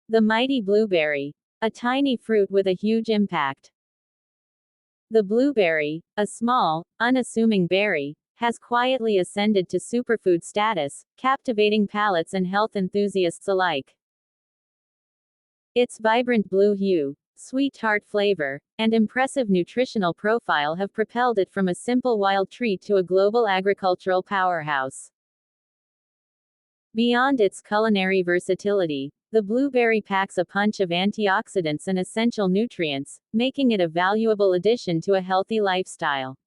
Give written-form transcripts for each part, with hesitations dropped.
The mighty blueberry. A tiny fruit with a huge impact. The blueberry, a small, unassuming berry, has quietly ascended to superfood status, captivating palates and health enthusiasts alike. Its vibrant blue hue, sweet-tart flavor, and impressive nutritional profile have propelled it from a simple wild treat to a global agricultural powerhouse. Beyond its culinary versatility, the blueberry packs a punch of antioxidants and essential nutrients, making it a valuable addition to a healthy lifestyle.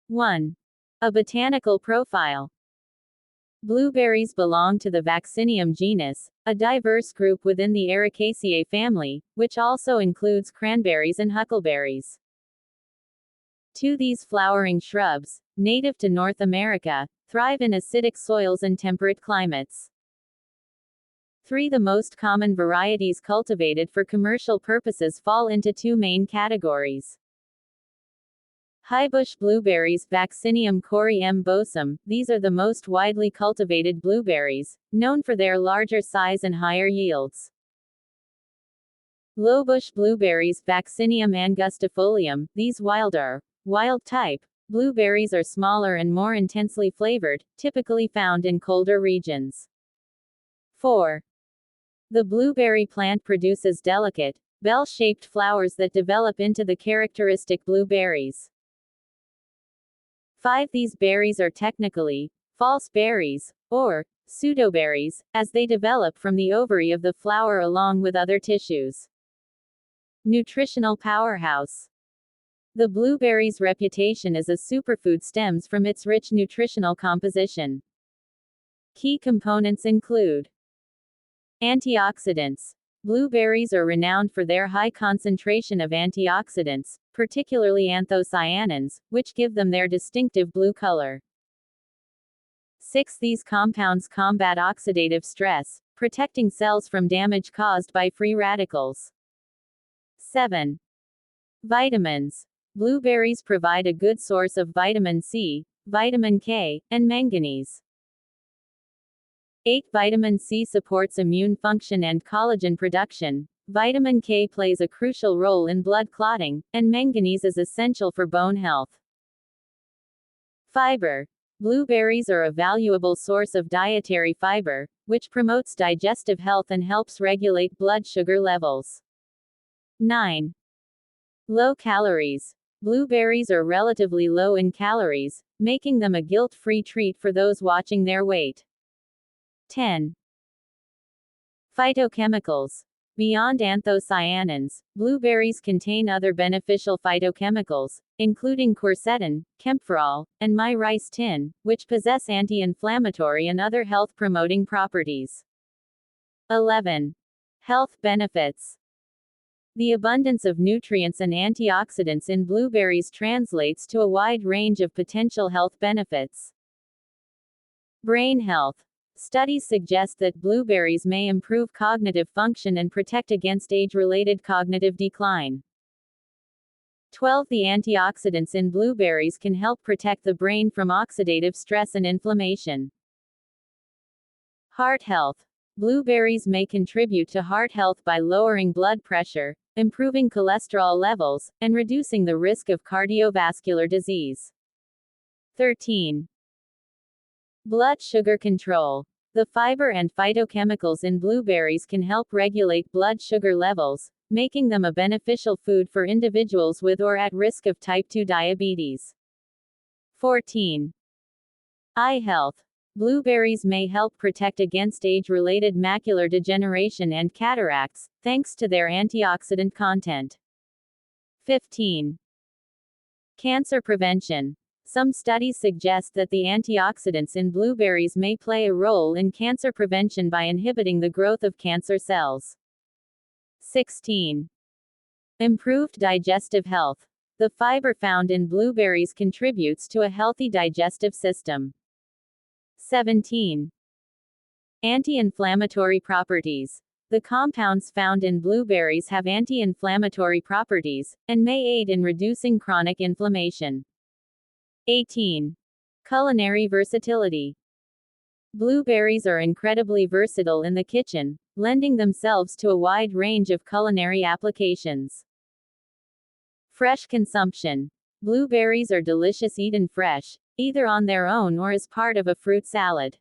1. A botanical profile. Blueberries belong to the Vaccinium genus, a diverse group within the Ericaceae family, which also includes cranberries and huckleberries. 2. These flowering shrubs, native to North America, thrive in acidic soils and temperate climates. 3. The most common varieties cultivated for commercial purposes fall into two main categories. Highbush blueberries, Vaccinium coriembosum. These are the most widely cultivated blueberries, known for their larger size and higher yields. Lowbush blueberries, Vaccinium angustifolium. These wild-type blueberries are smaller and more intensely flavored, typically found in colder regions. 4. The blueberry plant produces delicate, bell-shaped flowers that develop into the characteristic blueberries. 5. These berries are technically false berries, or pseudoberries, as they develop from the ovary of the flower along with other tissues. Nutritional powerhouse. The blueberry's reputation as a superfood stems from its rich nutritional composition. Key components include antioxidants. Blueberries are renowned for their high concentration of antioxidants, particularly anthocyanins, which give them their distinctive blue color. 6. These compounds combat oxidative stress, protecting cells from damage caused by free radicals. 7. Vitamins. Blueberries provide a good source of vitamin C, vitamin K, and manganese. 8. Vitamin C supports immune function and collagen production. Vitamin K plays a crucial role in blood clotting, and manganese is essential for bone health. Fiber. Blueberries are a valuable source of dietary fiber, which promotes digestive health and helps regulate blood sugar levels. 9. Low calories. Blueberries are relatively low in calories, making them a guilt-free treat for those watching their weight. 10. Phytochemicals. Beyond anthocyanins, blueberries contain other beneficial phytochemicals, including quercetin, camphorol, and myristin, which possess anti-inflammatory and other health-promoting properties. 11. Health benefits. The abundance of nutrients and antioxidants in blueberries translates to a wide range of potential health benefits. Brain health. Studies suggest that blueberries may improve cognitive function and protect against age-related cognitive decline. 12. The antioxidants in blueberries can help protect the brain from oxidative stress and inflammation. Heart health. Blueberries may contribute to heart health by lowering blood pressure, improving cholesterol levels, and reducing the risk of cardiovascular disease. 13. Blood sugar control. The fiber and phytochemicals in blueberries can help regulate blood sugar levels, making them a beneficial food for individuals with or at risk of type 2 diabetes. 14. Eye health. Blueberries may help protect against age-related macular degeneration and cataracts, thanks to their antioxidant content. 15. Cancer prevention. Some studies suggest that the antioxidants in blueberries may play a role in cancer prevention by inhibiting the growth of cancer cells. 16. Improved digestive health. The fiber found in blueberries contributes to a healthy digestive system. 17. Anti-inflammatory properties. The compounds found in blueberries have anti-inflammatory properties, and may aid in reducing chronic inflammation. 18. Culinary versatility. Blueberries are incredibly versatile in the kitchen, lending themselves to a wide range of culinary applications. Fresh consumption. Blueberries are delicious eaten fresh, either on their own or as part of a fruit salad.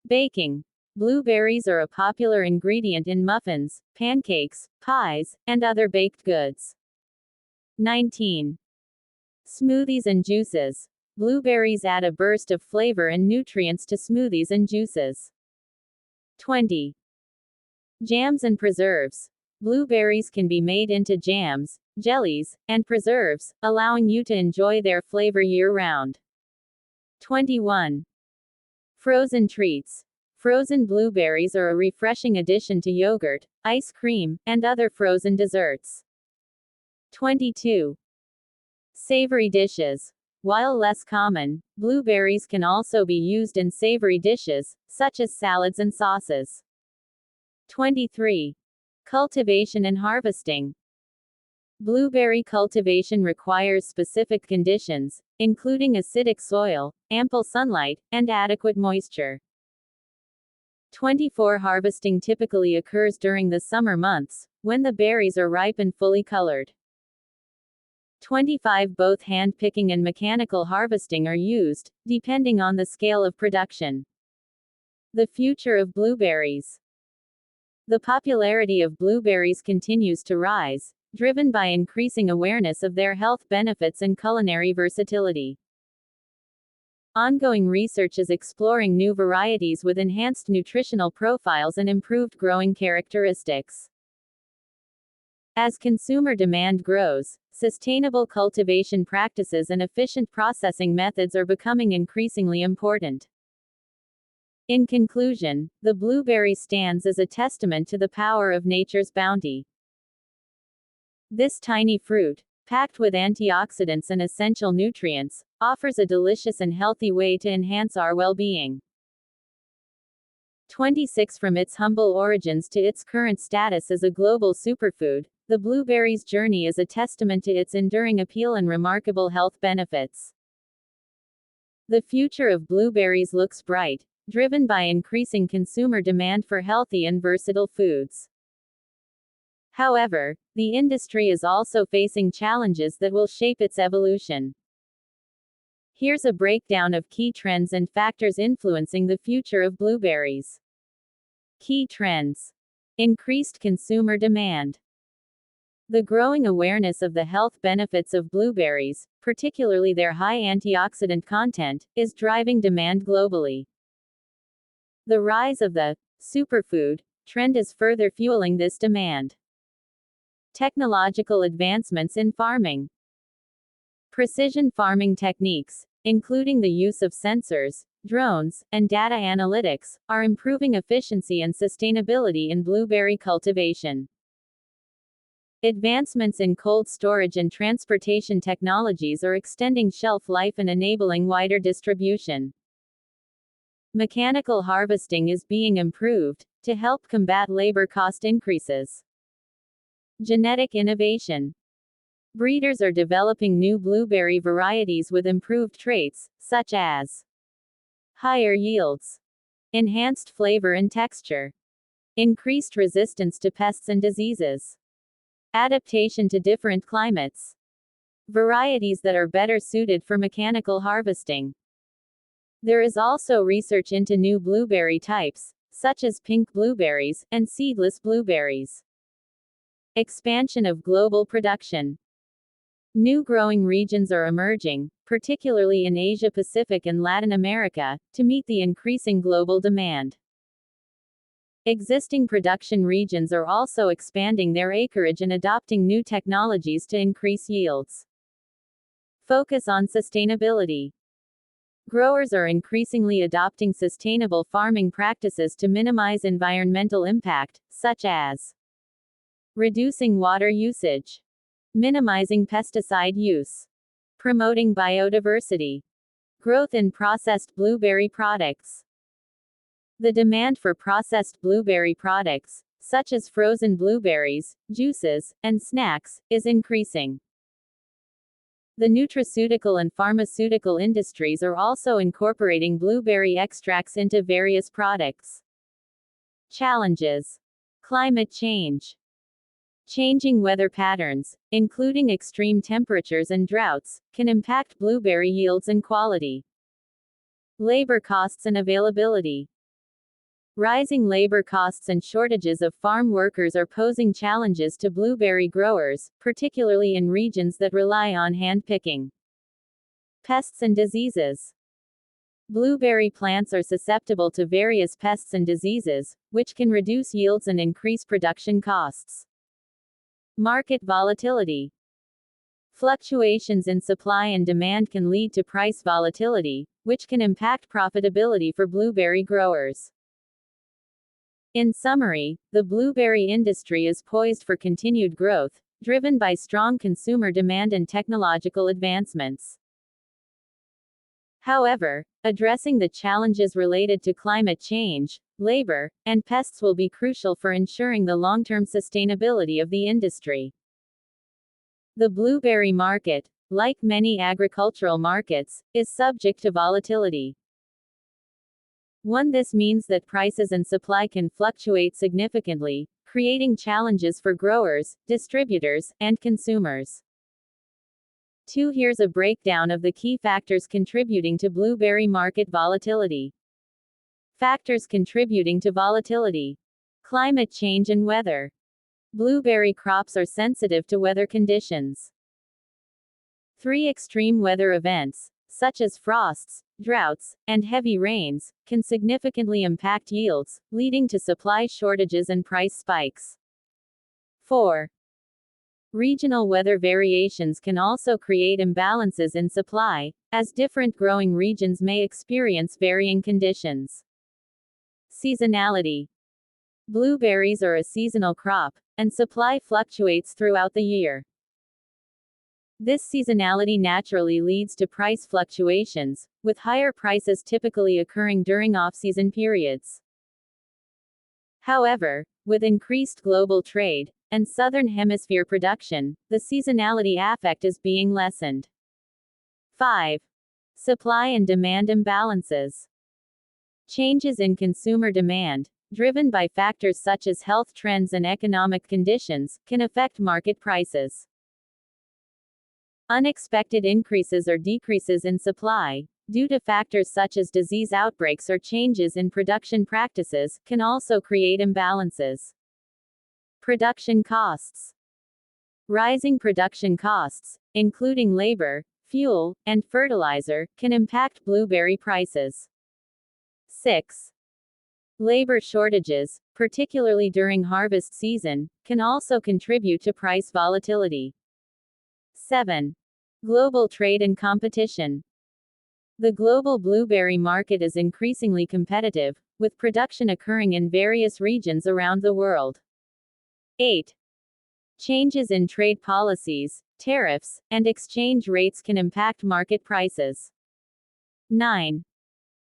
Baking. Blueberries are a popular ingredient in muffins, pancakes, pies, and other baked goods. 19. Smoothies and juices. Blueberries add a burst of flavor and nutrients to smoothies and juices. 20. Jams and preserves. Blueberries can be made into jams, jellies, and preserves, allowing you to enjoy their flavor year-round. 21. Frozen treats. Frozen blueberries are a refreshing addition to yogurt, ice cream, and other frozen desserts. 22. Savory dishes. While less common, blueberries can also be used in savory dishes, such as salads and sauces. 23. Cultivation and harvesting. Blueberry cultivation requires specific conditions, including acidic soil, ample sunlight, and adequate moisture. 24. Harvesting typically occurs during the summer months, when the berries are ripe and fully colored. 25. Both hand-picking and mechanical harvesting are used, depending on the scale of production. The future of blueberries. The popularity of blueberries continues to rise, driven by increasing awareness of their health benefits and culinary versatility. Ongoing research is exploring new varieties with enhanced nutritional profiles and improved growing characteristics. As consumer demand grows, sustainable cultivation practices and efficient processing methods are becoming increasingly important. In conclusion, the blueberry stands as a testament to the power of nature's bounty. This tiny fruit, packed with antioxidants and essential nutrients, offers a delicious and healthy way to enhance our well-being. 26. From its humble origins to its current status as a global superfood, the blueberry's journey is a testament to its enduring appeal and remarkable health benefits. The future of blueberries looks bright, driven by increasing consumer demand for healthy and versatile foods. However, the industry is also facing challenges that will shape its evolution. Here's a breakdown of key trends and factors influencing the future of blueberries. Key trends. Increased consumer demand. The growing awareness of the health benefits of blueberries, particularly their high antioxidant content, is driving demand globally. The rise of the superfood trend is further fueling this demand. Technological advancements in farming. Precision farming techniques, including the use of sensors, drones, and data analytics, are improving efficiency and sustainability in blueberry cultivation. Advancements in cold storage and transportation technologies are extending shelf life and enabling wider distribution. Mechanical harvesting is being improved to help combat labor cost increases. Genetic innovation. Breeders are developing new blueberry varieties with improved traits, such as higher yields, enhanced flavor and texture, increased resistance to pests and diseases, adaptation to different climates, varieties that are better suited for mechanical harvesting. There is also research into new blueberry types, such as pink blueberries and seedless blueberries. Expansion of global production. New growing regions are emerging, particularly in Asia-Pacific and Latin America, to meet the increasing global demand. Existing production regions are also expanding their acreage and adopting new technologies to increase yields. Focus on sustainability. Growers are increasingly adopting sustainable farming practices to minimize environmental impact, such as reducing water usage, minimizing pesticide use, promoting biodiversity, growth in processed blueberry products. The demand for processed blueberry products, such as frozen blueberries, juices, and snacks, is increasing. The nutraceutical and pharmaceutical industries are also incorporating blueberry extracts into various products. Challenges. Climate change. Changing weather patterns, including extreme temperatures and droughts, can impact blueberry yields and quality. Labor costs and availability. Rising labor costs and shortages of farm workers are posing challenges to blueberry growers, particularly in regions that rely on hand picking. Pests and diseases. Blueberry plants are susceptible to various pests and diseases, which can reduce yields and increase production costs. Market volatility. Fluctuations in supply and demand can lead to price volatility, which can impact profitability for blueberry growers. In summary, the blueberry industry is poised for continued growth, driven by strong consumer demand and technological advancements. However, addressing the challenges related to climate change, labor, and pests will be crucial for ensuring the long-term sustainability of the industry. The blueberry market, like many agricultural markets, is subject to volatility. This means that prices and supply can fluctuate significantly, creating challenges for growers, distributors, and consumers. Here's a breakdown of the key factors contributing to blueberry market volatility. Factors contributing to volatility. Climate change and weather. Blueberry crops are sensitive to weather conditions. 3 extreme weather events, such as frosts, droughts, and heavy rains, can significantly impact yields, leading to supply shortages and price spikes. 4. Regional weather variations can also create imbalances in supply, as different growing regions may experience varying conditions. Seasonality. Blueberries are a seasonal crop, and supply fluctuates throughout the year. This seasonality naturally leads to price fluctuations, with higher prices typically occurring during off-season periods. However, with increased global trade and Southern Hemisphere production, the seasonality effect is being lessened. 5. Supply and demand imbalances. Changes in consumer demand, driven by factors such as health trends and economic conditions, can affect market prices. Unexpected increases or decreases in supply, due to factors such as disease outbreaks or changes in production practices, can also create imbalances. Production costs. Rising production costs, including labor, fuel, and fertilizer, can impact blueberry prices. 6. Labor shortages, particularly during harvest season, can also contribute to price volatility. 7. Global trade and competition. The global blueberry market is increasingly competitive, with production occurring in various regions around the world. 8. Changes in trade policies, tariffs, and exchange rates can impact market prices. 9.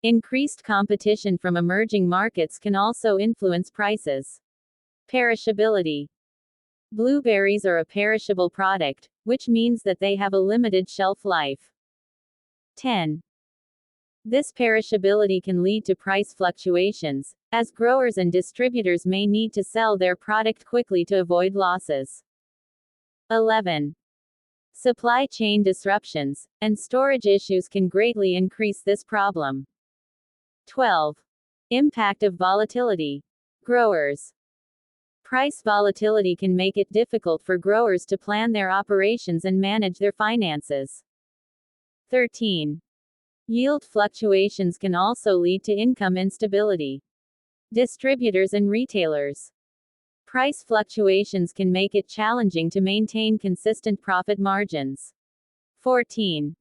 Increased competition from emerging markets can also influence prices. Perishability. Blueberries are a perishable product, which means that they have a limited shelf life. 10. This perishability can lead to price fluctuations, as growers and distributors may need to sell their product quickly to avoid losses. 11. Supply chain disruptions and storage issues can greatly increase this problem. 12. Impact of volatility. Growers. Price volatility can make it difficult for growers to plan their operations and manage their finances. 13. Yield fluctuations can also lead to income instability. Distributors and retailers. Price fluctuations can make it challenging to maintain consistent profit margins. 14.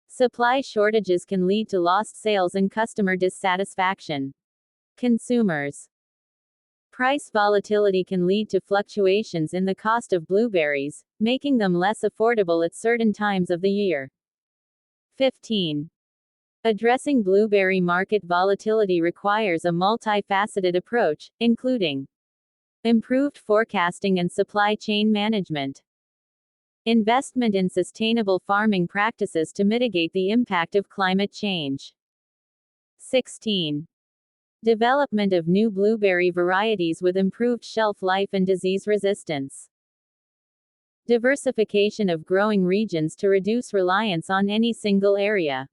Supply shortages can lead to lost sales and customer dissatisfaction. Consumers. Price volatility can lead to fluctuations in the cost of blueberries, making them less affordable at certain times of the year. 15. Addressing blueberry market volatility requires a multifaceted approach, including improved forecasting and supply chain management, investment in sustainable farming practices to mitigate the impact of climate change. 16. Development of new blueberry varieties with improved shelf life and disease resistance. Diversification of growing regions to reduce reliance on any single area.